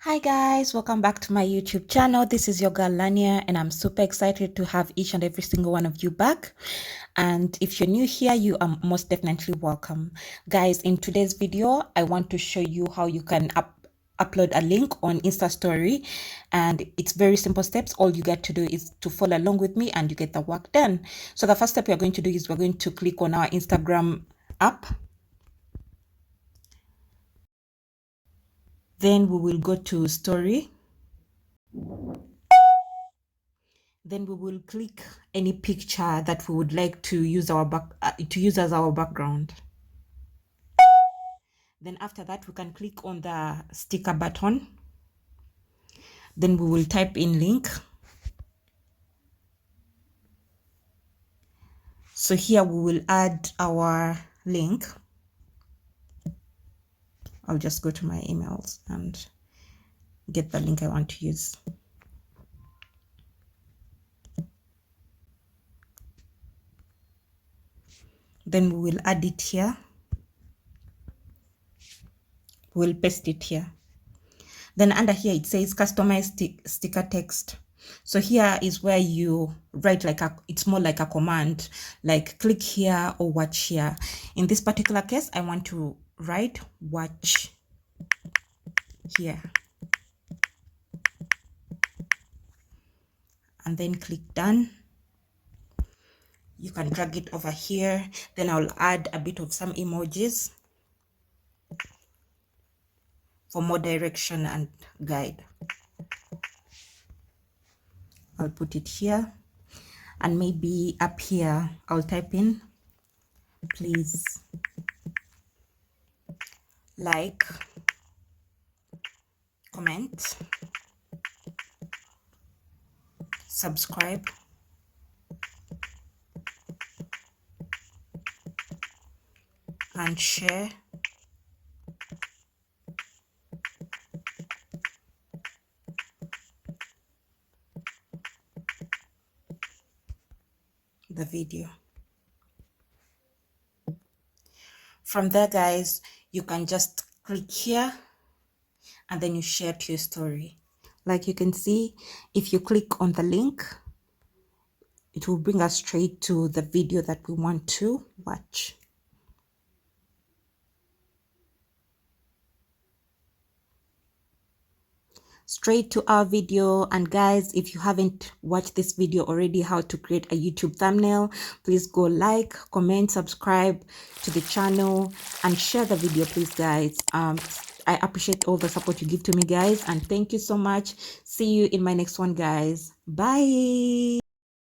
Hi guys, welcome back to my YouTube channel. This is your girl Lania and I'm super excited to have each and every single one of you back. And if you're new here, you are most definitely welcome. Guys, in today's video, I want to show you how you can upload a link on Insta Story, and it's very simple steps. All you get to do is to follow along with me and you get the work done. So the first step we're going to do is we're going to click on our Instagram app. Then we will go to Story. Then we will click any picture that we would like to use as our background. Then after that, we can click on the sticker button. Then we will type in link. So here we will add our link. I'll just go to my emails and get the link I want to use. Then we will add it here. We'll paste it here. Then under here it says customize sticker text. So here is where you write it's more like a command, like click here or watch here. In this particular case, I want to write watch here. And then click done. You can drag it over here. Then I'll add a bit of some emojis for more direction and guide. I'll put it here, and maybe up here I'll type in please like, comment, subscribe, and share. The video. From there, guys, you can just click here and then you share to your story. Like you can see, if you click on the link, it will bring us straight to the video that we want to watch. Straight to our video. And guys, if you haven't watched this video already, how to create a YouTube thumbnail, please go like, comment, subscribe to the channel and share the video, please, guys. I appreciate all the support you give to me, guys, and thank you so much. See you in my next one, guys. Bye.